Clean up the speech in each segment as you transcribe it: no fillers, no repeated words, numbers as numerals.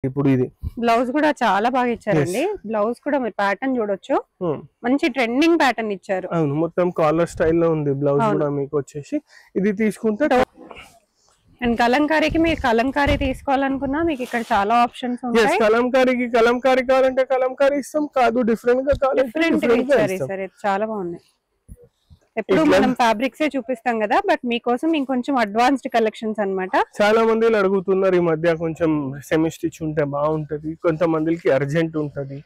ఇప్పుడు ఇది బ్లౌజ్ కూడా చాలా బాగా ఇచ్చారండి. బ్లౌజ్ కూడా మీరు ప్యాటర్న్ చూడొచ్చు, మంచి ట్రెండింగ్ ప్యాటర్న్ ఇచ్చారు. అవును, మొత్తం కాలర్ స్టైల్లో ఉంది బ్లౌజ్ కూడా మీకు వచ్చేసి. ఇది తీసుకుంటే అండ్ కలంకారీకి మీరు కలంకారీ తీసుకోవాలనుకున్నా మీకు ఇక్కడ చాలా ఆప్షన్స్ ఉంటాయి. కలంకారీకి కలంకారీ కావాలంటే కలంకారీ ఇస్తాం, కాదు డిఫరెంట్ గా కావాలంటే చాలా బాగున్నాయి. ఎప్పుడు మనం ఫ్యాబ్రిక్స్ చూపిస్తాం కదా, బట్ మీకోసం ఇంకొంచెం అడ్వాన్స్డ్ కలెక్షన్స్ అన్నమాట. చాలా మంది అడుగుతున్నారు ఈ మధ్య కొంచెం సెమీ స్టిచ్ ఉంటే బాగుంటది, కొంతమందికి అర్జెంట్ ఉంటది.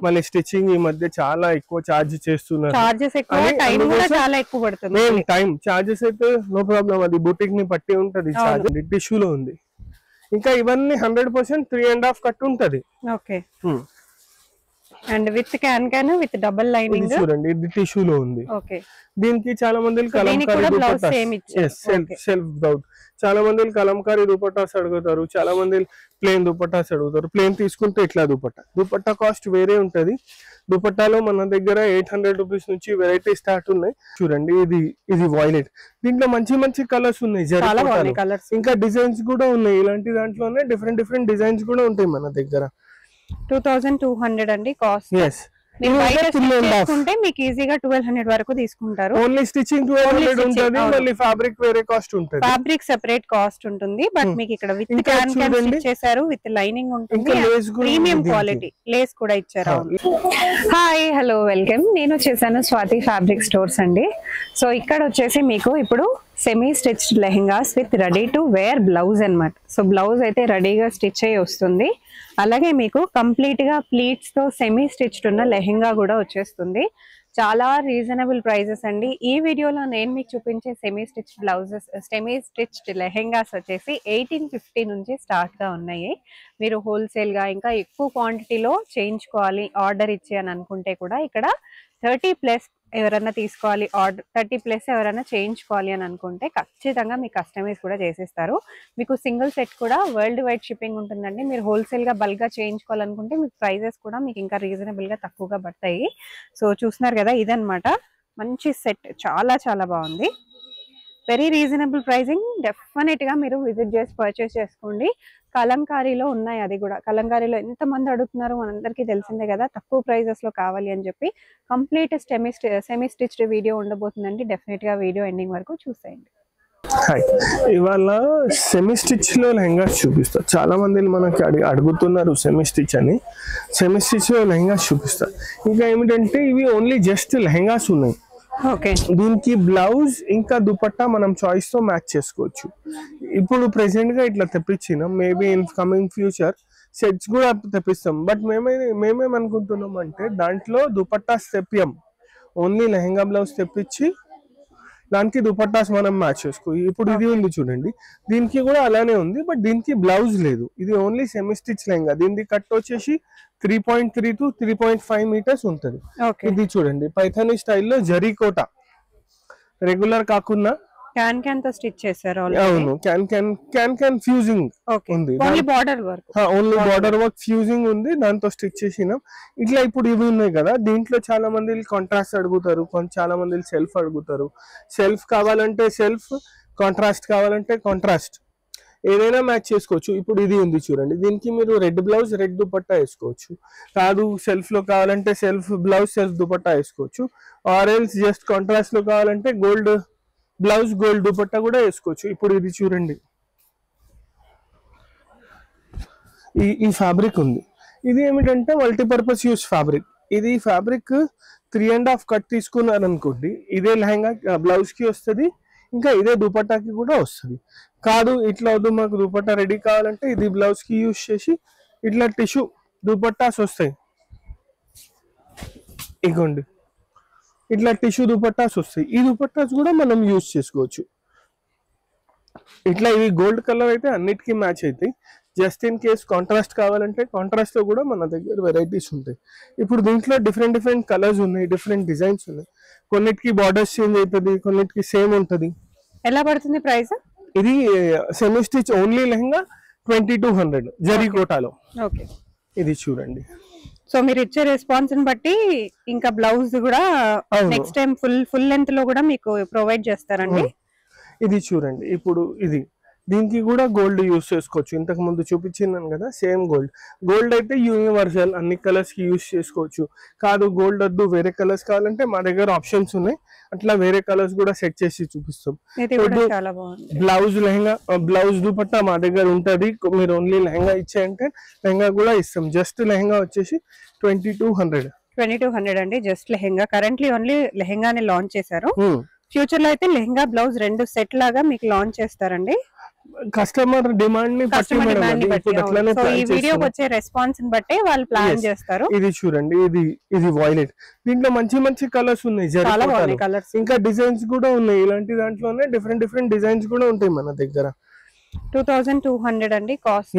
మళ్ళీ స్టిచ్చింగ్ ఈ మధ్య చాలా ఎక్కువ చార్జ్ చేస్తున్నారు. చార్జెస్ ఎక్కువ, టైం కూడా చాలా ఎక్కువ పడుతుంది. టైం చార్జెస్ అయితే నో ప్రాబ్లం, అది బుటిక్ ని పట్టి ఉంటది. టిష్యూలో ఉంది. ఇంకా ఇవన్నీ 100% 3.5 కట్ ఉంటది. Okay. And with can with double lining చూడండి, ఇది టిష్యూలో ఉంది. ఓకే. దీనికి చాలా మంది సెల్ఫ్ బ్లౌజ్, చాలా మంది కలంకారీ దుపట్టాస్ అడుగుతారు, చాలా మంది ప్లేన్ దుపట్టాస్ అడుగుతారు. ప్లేన్ తీసుకుంటే ఇట్లా దుపట్టా కాస్ట్ వేరే ఉంటది. దుపట్టాలో మన దగ్గర 800 రూపీస్ నుంచి వెరైటీ స్టార్ట్ ఉన్నాయి. చూడండి, ఇది వైలెట్, దీంట్లో మంచి కలర్స్ ఉన్నాయి, ఇంకా డిజైన్స్ కూడా ఉన్నాయి. ఇలాంటి దాంట్లోనే డిఫరెంట్ డిజైన్స్ కూడా ఉంటాయి మన దగ్గర. 2200 అండి కాస్ట్. మీకు ఈజీగా 1200 వరకు తీసుకుంటారు. ఓన్లీ స్టిచింగ్ 1200 ఉంటుంది, మళ్ళీ ఫ్యాబ్రిక్ వేరే కాస్ట్ ఉంటుంది. ఫ్యాబ్రిక్ సెపరేట్ కాస్ట్ ఉంటుంది, బట్ మీకు ఇక్కడ విత్ క్యాన్ స్టిచ్ చేశారు, విత్ లైనింగ్ ఉంటుంది, ప్రీమియం క్వాలిటీ లేస్ కూడా ఇచ్చారు. Hi, hello, welcome. నేను వచ్చేసాను స్వాతి ఫ్యాబ్రిక్ స్టోర్స్ అండి. సో ఇక్కడ వచ్చేసి మీకు ఇప్పుడు semi stitched lehengas with ready to wear blouse అన్నమాట. సో బ్లౌజ్ అయితే రెడీగా స్టిచ్ అయ్యి వస్తుంది. అలాగే మీకు కంప్లీట్ గా ప్లీట్స్ తో సెమీ స్టిచ్డ్ ఉన్న లెహెంగా కూడా వచ్చేస్తుంది. చాలా రీజనబుల్ ప్రైజెస్ అండి. ఈ వీడియోలో నేను మీకు చూపించే సెమీ స్టిచ్డ్ లెహెంగాస్ వచ్చేసి 1850 నుంచి స్టార్ట్ గా ఉన్నాయి. మీరు హోల్సేల్ గా ఇంకా ఎక్కువ క్వాంటిటీలో చేయించుకోవాలి ఆర్డర్ ఇచ్చి అని అనుకుంటే కూడా ఇక్కడ 30+ ఎవరైనా తీసుకోవాలి, ఆర్డర్ 30+ ఎవరైనా చేయించుకోవాలి అని అనుకుంటే ఖచ్చితంగా మీకు కస్టమైజ్ కూడా చేసేస్తారు. మీకు సింగిల్ సెట్ కూడా వరల్డ్ వైడ్ షిప్పింగ్ ఉంటుందండి. మీరు హోల్సేల్ గా బల్క్ గా చేయించుకోవాలనుకుంటే మీకు ప్రైజెస్ కూడా మీకు ఇంకా రీజనబుల్ గా తక్కువగా పడతాయి. సో చూస్తున్నారు కదా, ఇదన్నమాట మంచి సెట్, చాలా బాగుంది. Very reasonable pricing. డెఫినెట్ గా మీరు విజిట్ చేసి పర్చేస్ చేసుకోండి. కలంకారీలో ఉన్నాయి, అది కూడా కలంకారీలో ఎంతమంది అడుగుతున్నారు మనందరికీ తెలిసిందే కదా, తక్కువ ప్రైజెస్ లో కావాలి అని చెప్పి. కంప్లీట్ సెమీ స్టిచ్డ్ వీడియో ఉండబోతుందండి. డెఫినెట్ గా వీడియో ఎండింగ్ వరకు చూసేయండి. ఇవాళ సెమీ స్టిచ్ లో లెహంగాస్ చూపిస్తా. చాలా మంది మనకి అడుగుతున్నారు సెమీ స్టిచ్ అని. సెమీ స్టిచ్ లో లెహంగాస్ చూపిస్తా. ఇంకా ఏమిటంటే ఇవి ఓన్లీ జస్ట్ లెహంగాస్ ఉన్నాయి. దీనికి బ్లౌజ్ ఇంకా దుపట్టా మనం చాయిస్ తో మ్యాచ్ చేసుకోవచ్చు. ఇప్పుడు ప్రెసెంట్ గా ఇట్లా తెప్పించినాం, maybe in coming future sets కూడా తెప్పిస్తాం. బట్ మేమేమనుకుంటున్నాం అంటే దాంట్లో దుపట్టాస్ తెప్పియం, ఓన్లీ లెహంగా బ్లౌజ్ తెప్పించి దానికి దుపట్టాస్ మనం మ్యాచ్ చేసుకో. ఇప్పుడు ఇది ఉంది చూడండి, దీనికి కూడా అలానే ఉంది, బట్ దీనికి బ్లౌజ్ లేదు. ఇది ఓన్లీ సెమీ స్టిచ్ లెహంగా. దీనికి కట్ వచ్చేసి 3.3 to 3.5 మీటర్స్ ఉంటుంది. ఇది చూడండి, పైథానీ స్టైల్లో జరీ కోట, రెగ్యులర్ కాకుండా క్యాన్ తో స్టిచ్ చేశారు. అవును, క్యాన్ ఫ్యూజింగ్ ఉంది, ఓన్లీ బార్డర్ వర్క్ ఫ్యూజింగ్ ఉంది, దాంతో స్టిచ్ చేసినాం. ఇట్లా ఇప్పుడు ఇవి ఉన్నాయి కదా, దీంట్లో చాలా మంది కాంట్రాస్ట్ అడుగుతారు, చాలా మంది సెల్ఫ్ అడుగుతారు. సెల్ఫ్ కావాలంటే సెల్ఫ్, కాంట్రాస్ట్ కావాలంటే కాంట్రాస్ట్, ఏదైనా మ్యాచ్ చేసుకోవచ్చు. ఇప్పుడు ఇది ఉంది చూడండి, దీనికి మీరు రెడ్ బ్లౌజ్ రెడ్ దుపట్టా వేసుకోవచ్చు. కాదు సెల్ఫ్ లో కావాలంటే సెల్ఫ్ బ్లౌజ్ సెల్ఫ్ దుపట్టా వేసుకోవచ్చు. ఆరెల్స్ జస్ట్ కాంట్రాస్ట్ లో కావాలంటే గోల్డ్ బ్లౌజ్ గోల్డ్ దుపట్టా కూడా వేసుకోవచ్చు. ఇప్పుడు ఇది చూడండి, ఈ ఫ్యాబ్రిక్ ఉంది. ఇది ఏమిటంటే మల్టీపర్పస్ యూస్ ఫ్యాబ్రిక్. ఇది ఫ్యాబ్రిక్ 3.5 కట్ తీసుకున్నారు అనుకోండి, ఇదే లెహంగా బ్లౌజ్ కి వస్తుంది, ఇంకా ఇదే దుపట్టాకి కూడా వస్తుంది. కాదు ఇట్లా వద్దు మాకు దుపట్టా రెడీ కావాలంటే ఇది బ్లౌజ్ కి యూజ్ చేసి ఇట్లా టిష్యూ దుపట్టాస్ వస్తాయి. ఇగోండి, ఇట్లా టిష్యూ దుపట్టాస్ వస్తాయి. ఈ దుపట్టాస్ కూడా మనం యూజ్ చేసుకోవచ్చు. ఇట్లా ఇవి గోల్డ్ కలర్ అయితే అన్నిటికీ మ్యాచ్ అవుతాయి. జస్ట్ ఇన్ కేస్ కాంట్రాస్ట్ కావాలంటే కాంట్రాస్ట్ లో కూడా మన దగ్గర వెరైటీస్ ఉంటాయి. ఇప్పుడు దీంట్లో డిఫరెంట్ కలర్స్ ఉన్నాయి, డిఫరెంట్ డిజైన్స్ ఉన్నాయి. కొన్నిటికి బార్డర్స్ చేంజ్ అవుతుంది, కొన్నిటికి సేమ్ ఉంటుంది. ఎలా పడుతుంది ప్రైస్? ఇది semi stitch only lehenga 2200 zari కోటాలో. ఇది చూడండి. సో మీరు ఇచ్చే రెస్పాన్స్ ని బట్టి ఇంకా బ్లౌజ్ కూడా నెక్స్ట్ టైం ఫుల్ లెంత్ లో కూడా మీకు ప్రొవైడ్ చేస్తారండి. ఇది చూడండి, ఇప్పుడు ఇది దీనికి కూడా గోల్డ్ యూస్ చేసుకోవచ్చు. ఇంతకు ముందు చూపించినాను కదా సేమ్ గోల్డ్ అయితే యూనివర్సల్ అన్ని కలర్స్ కి యూస్ చేసుకోవచ్చు. కాదు గోల్డ్ వద్దు వేరే కలర్స్ కావాలంటే మా దగ్గర ఆప్షన్స్ ఉన్నాయి, అట్లా వేరే కలర్స్ కూడా సెట్ చేసి చూపిస్తాం. బ్లౌజ్ లెహంగా బ్లౌజ్ దుపట్టా మా దగ్గర ఉంటది. మీరు ఓన్లీ లెహంగా ఇచ్చేయంటే లెహంగా కూడా ఇస్తాం. జస్ట్ లెహంగా వచ్చేసి 2200 అండి. జస్ట్ లెహంగా కరెంట్లీ ఓన్లీ లెహంగానే లాంచ్ చేశారు. ఫ్యూచర్ లో అయితే లెహంగా బ్లౌజ్ రెండు సెట్ లాగా మీకు లాంచ్ చేస్తారండి. కస్టమర్ డిమాండ్ ని బట్టి సో ఈ వీడియోకి వచ్చే రెస్పాన్స్ ని బట్టి వాళ్ళు ప్లాన్ చేస్తారు. ఇది చూడండి, ఇది వైలెట్, దీంట్లో మంచి మంచి కలర్స్ ఉన్నాయి, చాలా బాగున్నాయి కలర్స్. ఇంకా డిజైన్స్ కూడా ఉన్నాయి. ఇలాంటి దాంట్లోనే డిఫరెంట్ డిజైన్స్ కూడా ఉంటాయి మన దగ్గర. 2200 అండి కాస్ట్.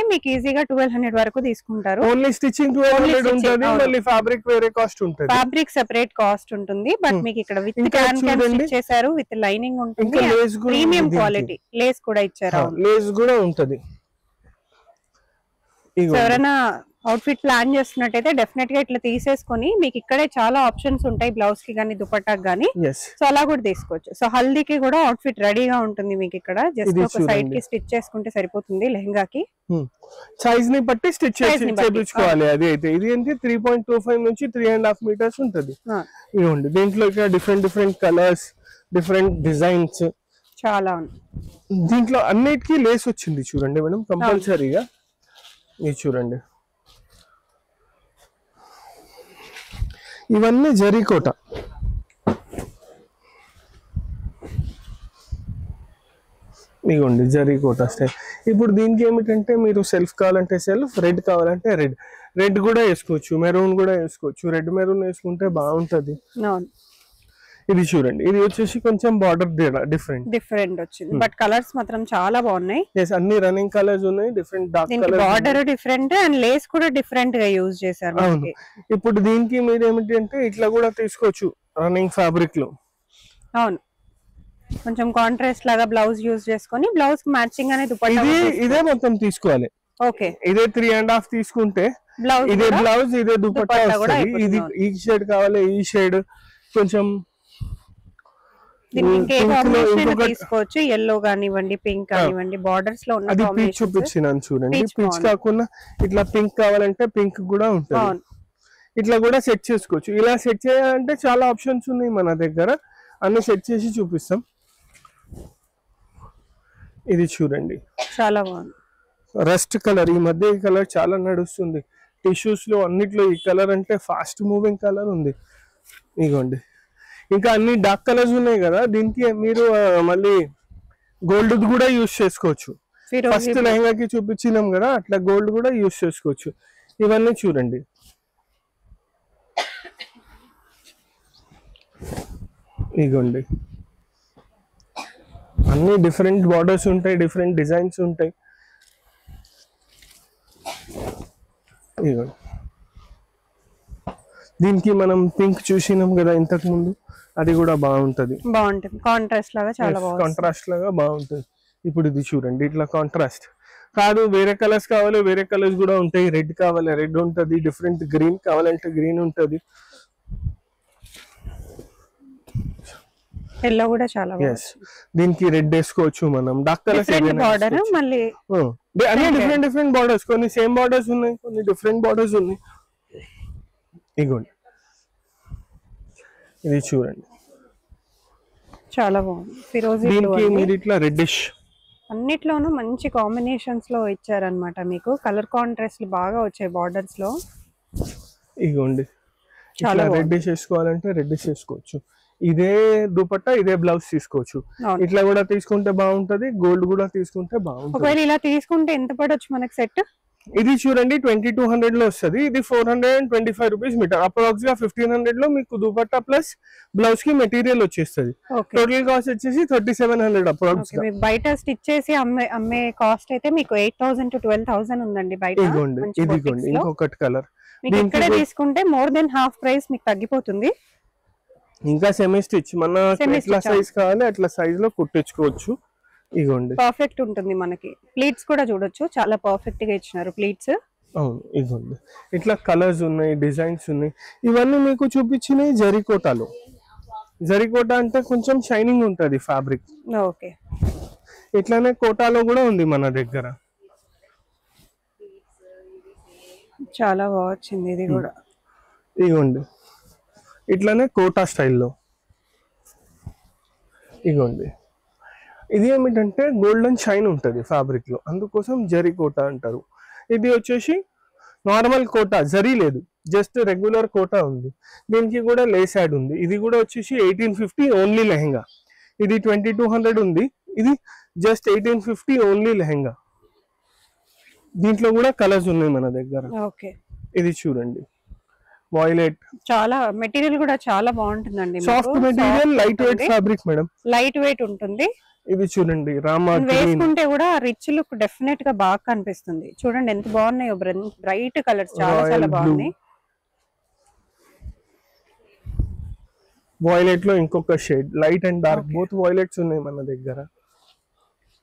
మీకు ఈజీగా 1200 వరకు తీసుకుంటారు. ఓన్లీ స్టిచ్చింగ్ 1200 ఉంటుంది. మళ్ళీ ఫ్యాబ్రిక్ వేరే కాస్ట్ ఉంటుంది. ఫ్యాబ్రిక్ సెపరేట్ కాస్ట్ ఉంటుంది. బట్ మీకు ఇక్కడ విత్ క్యాన్ స్టిచ్ చేశారు, విత్ లైనింగ్ ఉంటుంది, ప్రీమియం క్వాలిటీ లేస్ కూడా ఇచ్చారు. లేస్ కూడా ఉంటుంది. ఎవరైనా అవుట్ఫిట్ ప్లాన్ చేస్తున్నట్టయితే డెఫినెట్ గా ఇట్లా తీసేసుకొని మీకు ఇక్కడే చాలా ఆప్షన్స్ ఉంటాయి, బ్లౌజ్ కి గానీ దుపట్టాకి గానీ. సో అలా కూడా తీసుకోవచ్చు. సో హల్దీకి కూడా అవుట్ఫిట్ రెడీగా ఉంటుంది మీకు ఇక్కడ. జస్ట్ ఒక సైడ్ కి స్టిచ్ చేసుకుంటే సరిపోతుంది లెహంగాకి. సైజ్ ని బట్టి స్టిచ్ చేయించుకోవాలి. అది అయితే ఇది ఏంటి 3.25 నుంచి 3.5 మీటర్స్ ఉంటుంది. ఇవ్వండి, దీంట్లో ఇక్కడ డిఫరెంట్ కలర్స్, డిఫరెంట్ డిజైన్స్ చాలా ఉన్నాయి. దీంట్లో అన్నిటికీ లేస్ వచ్చింది చూడండి మేడం, కంపల్సరీగా. ఇది చూడండి, ఇవన్నీ జరీకోట. ఇగోండి జరీకోట స్టైల్. ఇప్పుడు దీనికి ఏమిటంటే మీరు సెల్ఫ్ కావాలంటే సెల్ఫ్, రెడ్ కావాలంటే రెడ్ కూడా వేసుకోవచ్చు, మెరూన్ కూడా వేసుకోవచ్చు. రెడ్ మెరూన్ వేసుకుంటే బాగుంటది. ఇది చూడండి, ఇది వచ్చేసి కొంచెం బార్డర్ డిఫరెంట్ వచ్చింది, బట్ కలర్స్ మాత్రం చాలా బాగున్నాయి. అన్ని రన్నింగ్ కలర్స్ ఉన్నాయి, different dark colour. Border different and Lay's కూడా డిఫరెంట్ గా యూజ్ చేశారు. ఇప్పుడు దీనికి మీరు ఏమిటి అంటే ఇట్లా కూడా తీసుకోవచ్చు రన్నింగ్ ఫ్యాబ్రిక్ లో. అవును, కొంచెం కాంట్రాస్ట్ లాగా బ్లౌజ్ యూజ్ చేసుకొని బ్లౌజ్ కి మ్యాచింగ్ అనేది ఇదే మొత్తం తీసుకోవాలి. ఓకే, ఇదే 3.5 తీసుకుంటే ఇదే బ్లౌజ్ ఇదే దుపట్టా వస్తుంది. ఇది ఈ షేడ్ కావాలి, ఈ షేడ్ కొంచెం తీసుకోవచ్చు. ఎల్లో కానివ్వండి, పింక్ కానివ్వండి, బార్డర్స్ లో అది పీచ్ చూపించినాను చూడండి. పీచ్ కాకుండా ఇట్లా పింక్ కావాలంటే పింక్ కూడా ఉంటుంది. ఇట్లా కూడా సెట్ చేసుకోవచ్చు. ఇలా సెట్ చేయాలంటే చాలా ఆప్షన్స్ ఉన్నాయి మన దగ్గర, అన్ని సెట్ చేసి చూపిస్తాం. ఇది చూడండి, చాలా బాగుంది. రస్ట్ కలర్, ఈ మధ్య ఈ కలర్ చాలా నడుస్తుంది టిష్యూస్ లో అన్నిట్లో. ఈ కలర్ అంటే ఫాస్ట్ మూవింగ్ కలర్ ఉంది. ఇగోండి, ఇంకా అన్ని డార్క్ కలర్స్ ఉన్నాయి కదా, దీనికి మీరు మళ్ళీ గోల్డ్ కూడా యూస్ చేసుకోవచ్చు. ఫస్ట్ లెహంగాకి చూపించినాం కదా, అట్లా గోల్డ్ కూడా యూస్ చేసుకోవచ్చు. ఇవన్నీ చూడండి, ఇగోండి అన్ని డిఫరెంట్ బార్డర్స్ ఉంటాయి, డిఫరెంట్ డిజైన్స్ ఉంటాయి. ఇగోండి, దీనికి మనం పింక్ చూసినాం కదా ఇంతకు ముందు, అది కూడా బాగుంటది. కాంట్రాస్ట్ లాగా చాలా బాగుంది, కాంట్రాస్ట్ లాగా బాగుంటది. ఇప్పుడు ఇది చూడండి, ఇట్లా కాంట్రాస్ట్ కాదు వేరే కలర్స్ కావాలి, వేరే కలర్స్ కూడా ఉంటాయి. రెడ్ కావాలి రెడ్ ఉంటది, డిఫరెంట్ గ్రీన్ కావాలంటే గ్రీన్ ఉంటది. ఎల్లో కూడా చాలా దీనికి రెడ్ వేసుకోవచ్చు మనం. డార్క్ కలర్స్ బార్డర్ మళ్ళీ అన్ని డిఫరెంట్ బార్డర్స్, కొన్ని సేమ్ బార్డర్స్ ఉన్నాయి, కొన్ని డిఫరెంట్ బార్డర్స్ ఉన్నాయి. ఇగోండి, ఇది చూడండి చాలా బాగుంది. ఫిరోజీ దీనికి మీరు ఇట్లా రెడ్డిష్ అన్నిట్లోనూ మంచి కాంబినేషన్స్ లో ఇచ్చారనమాట. మీకు కలర్ కాంట్రాస్ట్ బాగా వచ్చాయి బార్డర్స్ లో. ఇగోండి, చాలా రెడ్డిష్ వేసుకోవాలంటే రెడ్డిష్ వేసుకోవచ్చు. ఇదే దుపట్టా ఇదే బ్లౌజ్ తీసుకోవచ్చు. ఇట్లా కూడా తీసుకుంటే బాగుంటది, గోల్డ్ కూడా తీసుకుంటే బాగుంటది. ఒకవేళ ఇలా తీసుకుంటే ఎంత పడొచ్చు మనకి సెట్? ఇది చూడండి 2200 లో వస్తుంది. ఇది 425 రూపీస్ మీటర్. అప్రాక్స్ గా 1500 లో మీకు దుపట్టా ప్లస్ బ్లౌజ్ కి మెటీరియల్ వచ్చేస్తుంది. టోటల్ కాస్ట్ వచ్చేసి 3700 అప్రాక్స్. బయట స్టిచ్ చేసి అమ్మే కాస్ట్ అయితే మీకు 8000 to 12000 ఉందండి బయట. ఇదిగోండి ఇంకొకటి కలర్. మీకు ఇక్కడ తీసుకుంటే మోర్ దెన్ హాఫ్ ప్రైస్ మీకు తగ్గిపోతుంది. ఇంకా సెమీ స్టిచ్ మన ఎట్లా సైజ్ కావాలి అట్లా సైజ్ లో కుట్టించుకోవచ్చు. ఇగోండి పర్ఫెక్ట్ ఉంటుంది. మనకి ప్లీట్స్ కూడా చూడొచ్చు, చాలా పర్ఫెక్ట్ గా ఇచ్చినారు ప్లీట్స్. అవును, ఇగోండి ఇట్లా కలర్స్ ఉన్నాయి, డిజైన్స్ ఉన్నాయి. ఇవన్నీ మీకు చూపించినవి జరీకోటాలో. జరీ కోటా అంటే కొంచెం షైనింగ్ ఉంటది ఫ్యాబ్రిక్. ఓకే, ఇట్లానే కోటాలో కూడా ఉంది మన దగ్గర. చాలా బాగా వచ్చింది ఇది కూడా. ఇగోండి ఇట్లానే కోటా స్టైల్లో. ఇగోండి ఇది ఏమిటంటే గోల్డెన్ షైన్ ఉంటుంది ఫ్యాబ్రిక్ లో, అందుకోసం జరీ కోటా అంటారు. ఇది వచ్చేసి నార్మల్ కోటా, జరీ లేదు, జస్ట్ రెగ్యులర్ కోటా ఉంది. దీనికి కూడా లేస్ యాడ్ ఉంది. ఇది కూడా వచ్చేసి 1850 ఓన్లీ లెహెంగా. ఇది 2200 ఉంది, ఇది జస్ట్ 1850 ఓన్లీ లెహెంగా. దీంట్లో కూడా కలర్స్ ఉన్నాయి మన దగ్గర. ఓకే, ఇది చూడండి వాయిలెట్, చాలా మెటీరియల్ కూడా చాలా బాగుంటుందండి. Soft material, light weight fabric madam, light weight ఉంటుంది. ఇది చూడండి రామా వేసుకుంటే కూడా రిచ్ లుక్ డెఫినెట్ గా బాగా కనిపిస్తుంది. చూడండి ఎంత బాగున్నాయో, బ్రైట్ కలర్స్ చాలా చాలా బాగున్నాయి. వాయిలెట్ లో ఇంకొక shade, light and dark both violets ఉన్నాయి మన దగ్గర.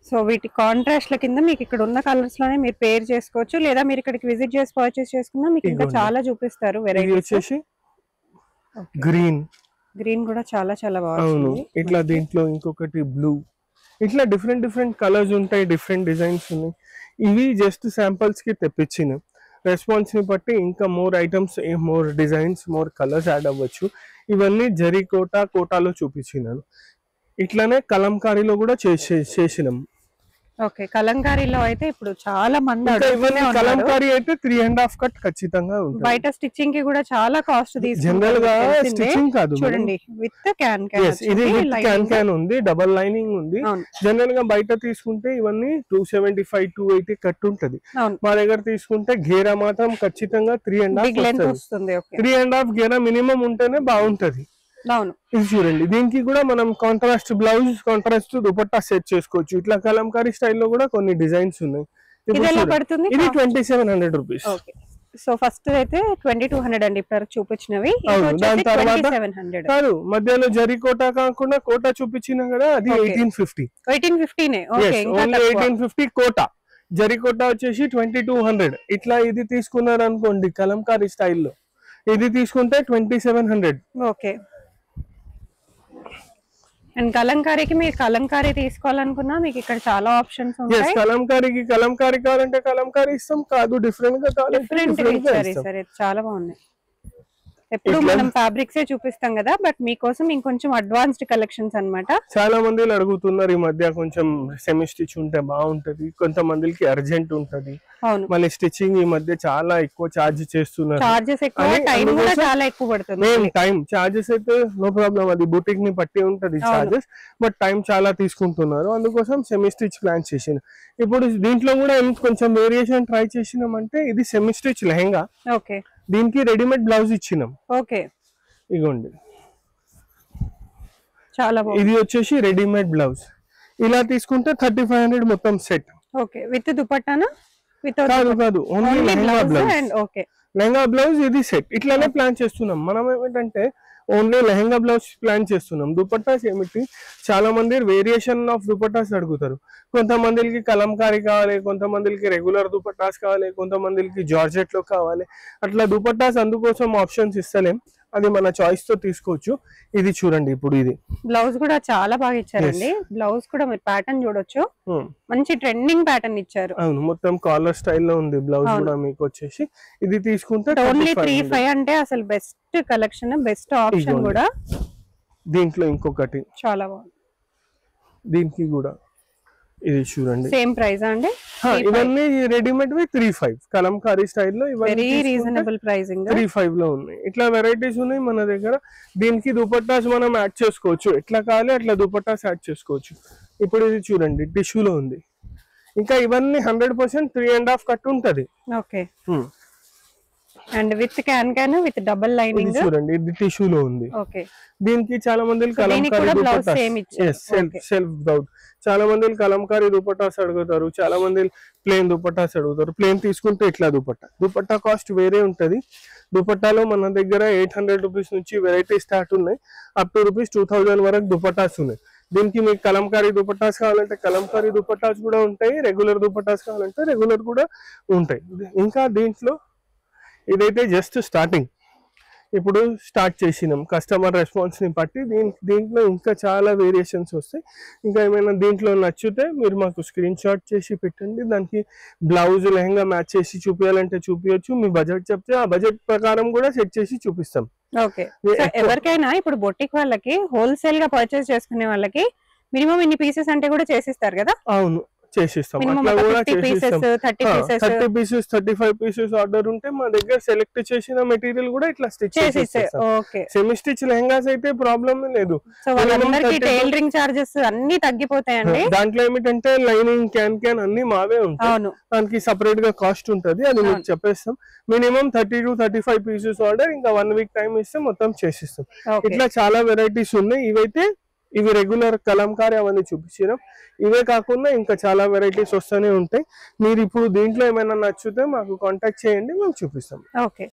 సో వీటి కాంట్రాస్ట్ ల కింద మీకు ఇక్కడ ఉన్న కలర్స్ లోనే మీరు పేర్ చేసుకోవచ్చు, లేదా మీరు ఇక్కడికి విజిట్ చేసి పర్చేస్ చేసుకున్నా మీకు ఇంకా చాలా చూపిస్తారు వెరైటీస్. వచ్చేసి గ్రీన్, గ్రీన్ కూడా చాలా చాలా అవును. బాగుంది. ఇట్లా దీంట్లో ఇంకొకటి బ్లూ, ఇట్లా డిఫరెంట్ డిఫరెంట్ కలర్స్ ఉంటాయి, డిఫరెంట్ డిజైన్స్ ఉన్నాయి. ఇవి జస్ట్ శాంపుల్స్ కి తెప్పించిన, రెస్పాన్స్ ని బట్టి ఇంకా more items, more designs, more colours add అవ్వచ్చు. ఇవన్నీ జరీ కోటా, కోటాలో చూపించినాను. ఇట్లానే కలంకారీలో కూడా చేసినాం. ఓకే, కలంకారీలో అయితే ఇప్పుడు చాలా మంది అడుగుతూనే ఉన్నారు. కలంకారీ అయితే 3.5 కట్ ఖచ్చితంగా ఉంటుంది. బయట స్టిచ్చింగ్ కి కూడా చాలా కాస్ట్ జనరల్ గా స్టిచ్చింగ్ కాదు చూడండి, విత్ క్యాన్ క్యాన్. ఇది క్యాన్ క్యాన్ ఉంది, డబల్ లైనింగ్ ఉంది. జనరల్ గా బయట తీసుకుంటే ఇవన్నీ 275 280 కట్ ఉంటది. మా దగ్గర తీసుకుంటే ఘేరా మాత్రం ఖచ్చితంగా 3.5 వస్తుంది. 3.5 ఘేరా మినిమం ఉంటేనే బాగుంటది. అవును, ఇది చూడండి, దీనికి కూడా మనం contrast blouse, contrast dupatta set చేసుకోవచ్చు. ఇట్లా కలంకారీ స్టైల్లో కూడా కొన్ని డిజైన్స్ ఉన్నాయి. ఇది 2700 రూపీస్. సో ఫస్ట్ అయితే 2200 అండి ఇప్పుడు చూపించినవి. దాని తర్వాత కాదు, మధ్యలో జరీ కోటా కాకుండా కోటా చూపించిన కదా, అది 1850. 1850 కోటా. జరీ కోటా వచ్చేసి 2200. ఇట్లా ఇది తీసుకున్నారు అనుకోండి కలంకారీ స్టైల్లో, ఇది తీసుకుంటే 2700. ఓకే, అండ్ కలంకారీకి మీరు కలంకారీ తీసుకోవాలనుకున్నా మీకు ఇక్కడ చాలా ఆప్షన్స్ ఉంటాయి. కలంకారీ కావాలంటే కలంకారీ ఇస్తాం, కాదు డిఫరెంట్ గా సరే చాలా బాగున్నాయి. ఎప్పుడు మనం ఫ్యాబ్రిక్స్ చూపిస్తాం కదా, బట్ మీకోసం ఇంకొంచెం అడ్వాన్స్డ్ కలెక్షన్స్ అన్నమాట. చాలా మంది అడుగుతున్నారు ఈ మధ్య కొంచెం సెమీ స్టిచ్ ఉంటే బాగుంటది, కొంతమందికి అర్జెంట్ ఉంటది. మళ్ళీ స్టిచ్చింగ్ ఈ మధ్య చాలా ఎక్కువ చార్జ్ చేస్తున్నారు. చార్జెస్ ఎక్కువ, టైం కూడా చాలా ఎక్కువ పడుతుంది. టైం చార్జెస్ అయితే నో ప్రాబ్లం, అది బుటిక్ ని బట్టి ఉంటది చార్జెస్, బట్ టైం చాలా తీసుకుంటున్నారు. అందుకోసం సెమీ స్టిచ్ ప్లాన్ చేసిన. ఇప్పుడు దీంట్లో కూడా కొంచెం వేరియేషన్ ట్రై చేసినామంటే, ఇది సెమీ స్టిచ్ లెహెంగా. ఓకే, దీనికి రెడీమేడ్ బ్లౌజ్ ఇచ్చినాం. ఓకే, ఇగోండి చాలా బాగుంది. ఇది వచ్చేసి రెడీమేడ్ బ్లౌజ్. ఇలా తీసుకుంటే 3500 మొత్తం సెట్. ఓకే, విత్ దుపట్టానా? కాదు, only lehenga blouse. Okay, lehenga blouse ఇది సెట్. ఇట్లానే ప్లాన్ చేస్తున్నాం మనం. ఏమిటంటే ఓన్లీ లెహంగా బ్లౌజ్ ప్లాన్ చేస్తున్నాం. దుపట్టాస్ ఏమిటి, చాలా మంది వేరియేషన్ ఆఫ్ దుపట్టాస్ అడుగుతారు. కొంతమందికి కలంకారీ కావాలి, కొంతమందికి రెగ్యులర్ దుపట్టాస్ కావాలి, కొంతమందికి జార్జెట్ లో కావాలి. అట్లా దుపట్టాస్ అందుకోసం ఆప్షన్స్ ఇస్తలేం, అది మన చాయిస్ తో తీసుకోవచ్చు. ఇది చూడండి, ఇప్పుడు ఇది బ్లౌజ్ కూడా చాలా బాగా ఇచ్చారండి. బ్లౌజ్ కూడా మీరు ప్యాటర్న్ చూడొచ్చు, మంచి ట్రెండింగ్ ప్యాటర్న్ ఇచ్చారు. అవును, మొత్తం కాలర్ స్టైల్లో ఉంది బ్లౌజ్ కూడా. మీకు వచ్చేసి ఇది తీసుకుంటే ఓన్లీ 35 అంటే అసలు బెస్ట్ కలెక్షన్, బెస్ట్ ఆప్షన్ కూడా. దీంట్లో ఇంకొకటి చాలా బాగుంది, దీనికి కూడా ఇది చూడండి. సేమ్ ప్రైస్ అండి? ఇవన్నీ రెడీమేడ్ 35 కలంకారీ స్టైల్లో, వెరీ రీజనబుల్ ప్రైసింగ్. 35 లో ఉన్నాయి. ఇట్లా వెరైటీస్ ఉన్నాయి మన దగ్గర. దీనికి దుపట్టాస్ మనం యాడ్ చేసుకోవచ్చు, ఎట్లా కావాలి అట్లా దుపట్టాస్ యాడ్ చేసుకోవచ్చు. ఇప్పుడు ఇది చూడండి, టిష్యూలో ఉంది. ఇంకా ఇవన్నీ 100% 3.5 కట్ ఉంటది. Okay, and with can with double lining. చూడండి, ఇది టిష్యూలో ఉంది. ఓకే, దీనికి చాలా మంది కలంకారీ సెల్ఫ్ బ్లౌజ్, చాలా మంది కలంకారీ దుపట్టాస్ అడుగుతారు, చాలా మంది ప్లేన్ దుపట్టాస్ అడుగుతారు. ప్లేన్ తీసుకుంటే ఇట్లా దుపట్టా కాస్ట్ వేరే ఉంటది. దుపట్టాలో మన దగ్గర 800 రూపీస్ నుంచి వెరైటీ స్టార్ట్ ఉన్నాయి, అప్ టు రూపీస్ 2000 వరకు దుపట్టాస్ ఉన్నాయి. దీనికి మీకు కలంకారీ దుపట్టాస్ కావాలంటే కలంకారీ దుపట్టాస్ కూడా ఉంటాయి, రెగ్యులర్ దుపట్టాస్ కావాలంటే రెగ్యులర్ కూడా ఉంటాయి. ఇంకా దీంట్లో ఇదైతే జస్ట్ స్టార్టింగ్. ఇప్పుడు స్టార్ట్ చేసినాం కస్టమర్ రెస్పాన్స్ ని బట్టి. దీంట్లో ఇంకా చాలా వేరియేషన్స్ వస్తాయి. ఇంకా ఏమైనా దీంట్లో నచ్చితే మీరు మాకు స్క్రీన్ షాట్ చేసి పెట్టండి. దానికి బ్లౌజ్ లెహంగా మ్యాచ్ చేసి చూపించాలంటే చూపించచ్చు. మీ బడ్జెట్ చెప్తే ఆ బడ్జెట్ ప్రకారం కూడా సెట్ చేసి చూపిస్తాం. ఓకే, ఎవరికైనా ఇప్పుడు బొటిక్ వాళ్ళకి హోల్సేల్ గా పర్చేస్ చేసుకునే వాళ్ళకి మినిమం ఇన్ని పీసెస్ అంటే కూడా చేసిస్తారు కదా? అవును, చేసిస్తాం. అట్లా కూడా చేసిస్తాం. 30 పీసెస్ 35 పీసెస్ ఆర్డర్ ఉంటే మా దగ్గర సెలెక్ట్ చేసిన మెటీరియల్ కూడా ఇట్లా స్టిచ్ చేసిస్తాం. సెమీ స్టిచ్ లెహంగాస్ అయితే ప్రాబ్లమ్ లేదు. టైలరింగ్ చార్జెస్ అన్ని తగ్గిపోతాయండి. దాంట్లో ఏమిటంటే లైనింగ్ క్యాన్ అన్ని మావే ఉంటాయి. దానికి సపరేట్ గా కాస్ట్ ఉంటది, అది మీకు చెప్పేస్తాం. మినిమం 30 to 35 పీసెస్ ఆర్డర్, ఇంకా 1 వీక్ టైం ఇస్తే మొత్తం చేసిస్తాం. ఇట్లా చాలా వెరైటీస్ ఉన్నాయి. ఇవి రెగ్యులర్ కలంకారీ అవన్నీ చూపించాం. ఇవే కాకుండా ఇంకా చాలా వెరైటీస్ వస్తూనే ఉంటాయి. మీరు ఇప్పుడు దీంట్లో ఏమైనా నచ్చితే మాకు కాంటాక్ట్ చేయండి, మేము చూపిస్తాం. ఓకే,